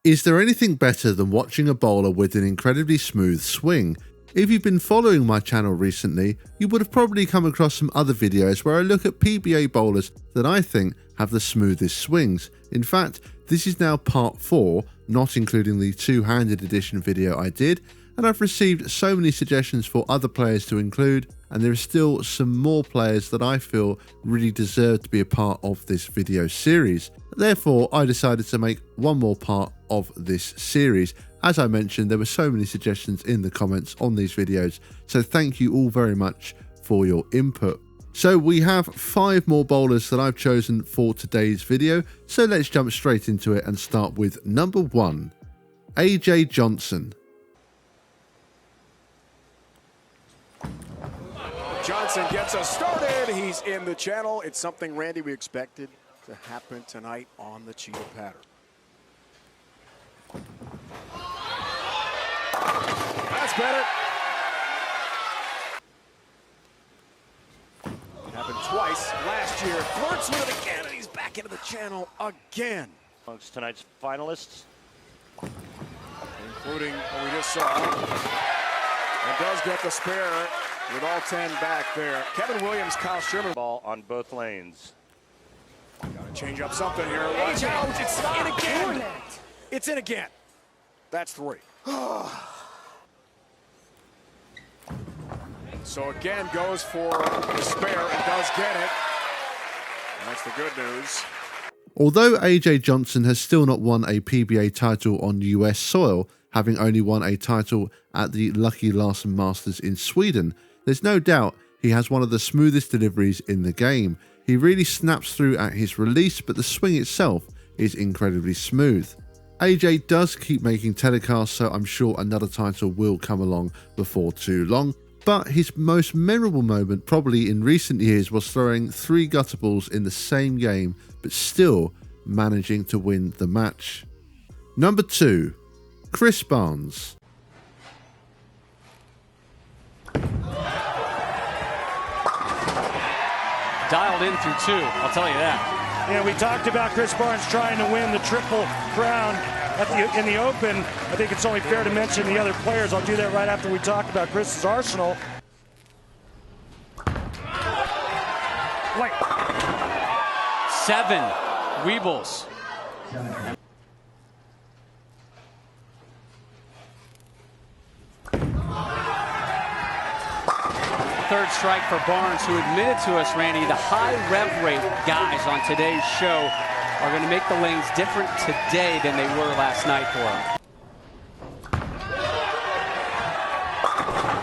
Is there anything better than watching a bowler with an incredibly smooth swing? If you've been following my channel recently, you would have probably come across some other videos where I look at PBA bowlers that I think have the smoothest swings. In fact, this is now part 4, not including the two-handed edition video I did, and I've received so many suggestions for other players to include, and there are still some more players that I feel really deserve to be a part of this video series. Therefore, I decided to make one more part of this series. As I mentioned, there were so many suggestions in the comments on these videos, so thank you all very much for your input. So we have 5 more bowlers that I've chosen for today's video, so let's jump straight into it and start with number 1, AJ Johnson. Johnson gets us started. He's in the channel. It's something, Randy, we expected to happen tonight on the cheetah pattern. That's better. It happened twice last year. Flirts with it again, and he's back into the channel again. Amongst tonight's finalists, including what we just saw. And does get the spare with all 10 back there. Kevin Williams, Kyle Sherman. ball on both lanes. Gotta change up something here. Watch out. It's in again. It's in again. That's 3. So again, goes for the spare and does get it. That's the good news. Although AJ Johnson has still not won a PBA title on US soil, having only won a title at the Lucky Larson Masters in Sweden, there's no doubt he has one of the smoothest deliveries in the game. He really snaps through at his release, but the swing itself is incredibly smooth. AJ does keep making telecasts, so I'm sure another title will come along before too long. But his most memorable moment probably in recent years was throwing 3 gutter balls in the same game, but still managing to win the match. Number 2, Kris Barnes. Dialed in through 2, I'll tell you that. Yeah, we talked about Kris Barnes trying to win the Triple Crown in the Open. I think it's only fair to mention the other players. I'll do that right after we talk about Kris's arsenal. Wait. 7 Weebles. Third strike for Barnes, who admitted to us, Randy, the high rev rate guys on today's show are going to make the lanes different today than they were last night for him.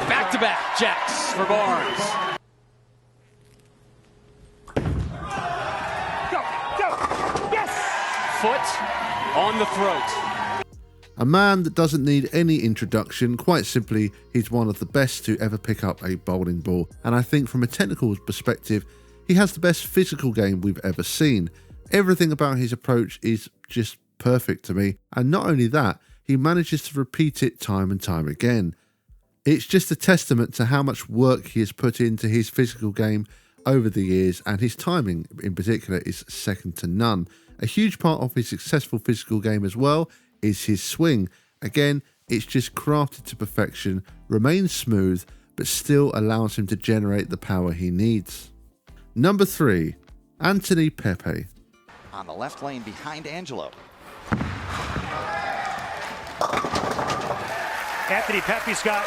Back-to-back jacks for Barnes. Go! Yes! Foot on the throat. A man that doesn't need any introduction. Quite simply, he's one of the best to ever pick up a bowling ball, and I think from a technical perspective, he has the best physical game we've ever seen. Everything about his approach is just perfect to me, and not only that, he manages to repeat it time and time again. It's just a testament to how much work he has put into his physical game over the years, and his timing in particular is second to none. A huge part of his successful physical game as well is his swing. Again, it's just crafted to perfection, remains smooth, but still allows him to generate the power he needs. Number 3, Anthony Pepe. On the left lane behind Angelo. Anthony Pepe's got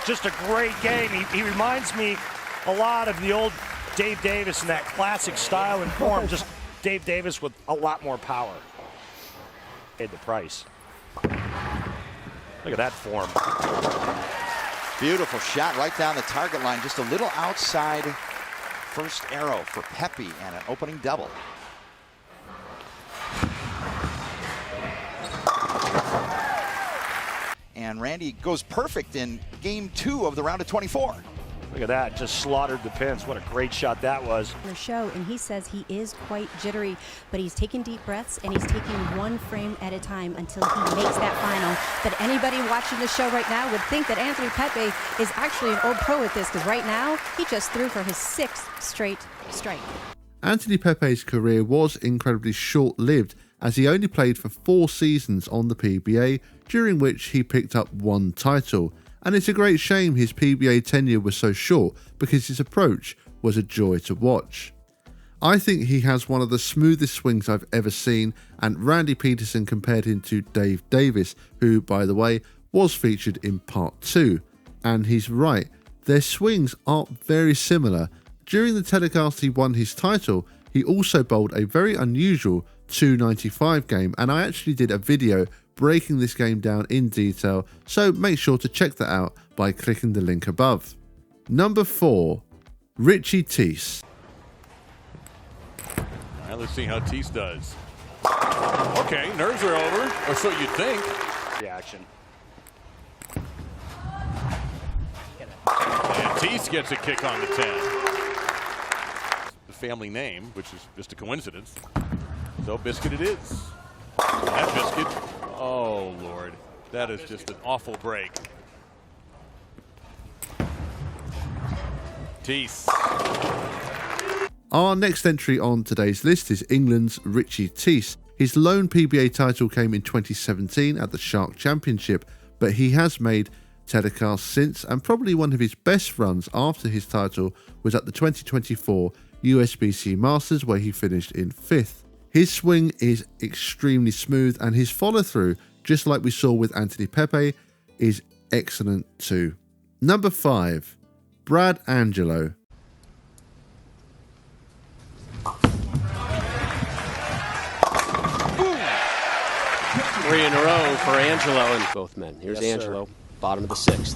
just a great game. He reminds me a lot of the old Dave Davis in that classic style and form. Just Dave Davis with a lot more power. Paid the price. Look at that form. Beautiful shot right down the target line. Just a little outside first arrow for Pepe and an opening double. And Randy goes perfect in game 2 of the round of 24. Look at that, just slaughtered the pins. What a great shot that was. The show, and he says he is quite jittery, but he's taking deep breaths and he's taking one frame at a time until he makes that final. But anybody watching the show right now would think that Anthony Pepe is actually an old pro at this, because right now he just threw for his 6th straight strike. Anthony Pepe's career was incredibly short-lived, as he only played for 4 seasons on the PBA, during which he picked up 1 title, and it's a great shame his PBA tenure was so short because his approach was a joy to watch. I think he has one of the smoothest swings I've ever seen, and Randy Peterson compared him to Dave Davis, who, by the way, was featured in part 2. And he's right, their swings are very similar. During the telecast he won his title, he also bowled a very unusual 295 game, and I actually did a video breaking this game down in detail, so make sure to check that out by clicking the link above. Number 4, Richie Teese. Now let's see how Teese does. Okay, nerves are over, or so you'd think. Reaction. And Teese gets a kick on the 10. The family name, which is just a coincidence. So Biscuit it is. That Biscuit, oh Lord, that is just an awful break. Teese. Our next entry on today's list is England's Richie Teese. His lone PBA title came in 2017 at the Shark Championship, but he has made telecasts since, and probably one of his best runs after his title was at the 2024 USBC Masters, where he finished in 5th. His swing is extremely smooth, and his follow-through, just like we saw with Anthony Pepe, is excellent too. Number 5, Brad Angelo. 3 in a row for Angelo and both men. Here's Yes, Angelo, bottom of the 6th.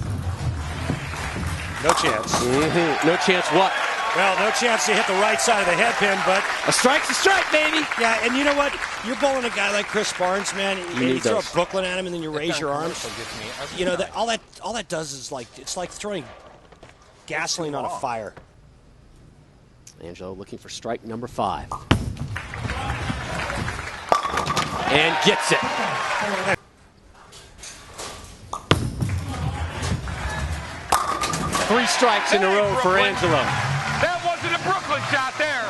No chance. No chance what? Well, no chance to hit the right side of the headpin, but A strike's a strike, baby! yeah, and you know what? You're bowling a guy like Kris Barnes, man. He You throw a does. Brooklyn at him, and then you raise your arms. You know that all that does is it's like throwing gasoline on a fire. Angelo looking for strike number 5. And gets it. Three strikes in a row for Angelo. That wasn't a Brooklyn shot there.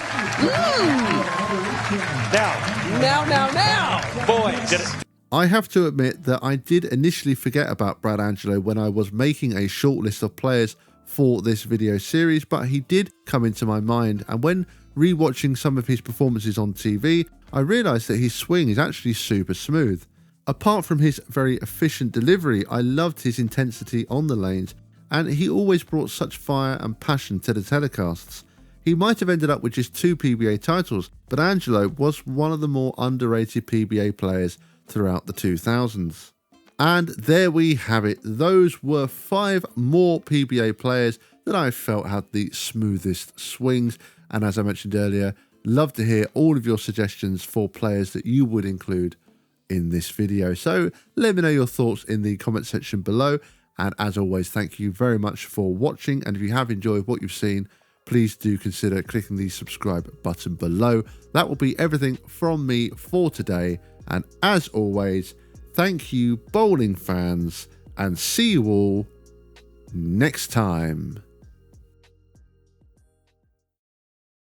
Now, boy, did it. I have to admit that I did initially forget about Brad Angelo when I was making a short list of players for this video series, but he did come into my mind, and when rewatching some of his performances on TV, I realised that his swing is actually super smooth. Apart from his very efficient delivery, I loved his intensity on the lanes, and he always brought such fire and passion to the telecasts. He might have ended up with just 2 PBA titles, but Angelo was one of the more underrated PBA players throughout the 2000s. And there we have it. Those were 5 more PBA players that I felt had the smoothest swings. And as I mentioned earlier, love to hear all of your suggestions for players that you would include in this video. So let me know your thoughts in the comment section below. And as always, thank you very much for watching. And if you have enjoyed what you've seen, please do consider clicking the subscribe button below. That will be everything from me for today. And as always, thank you, bowling fans, and see you all next time.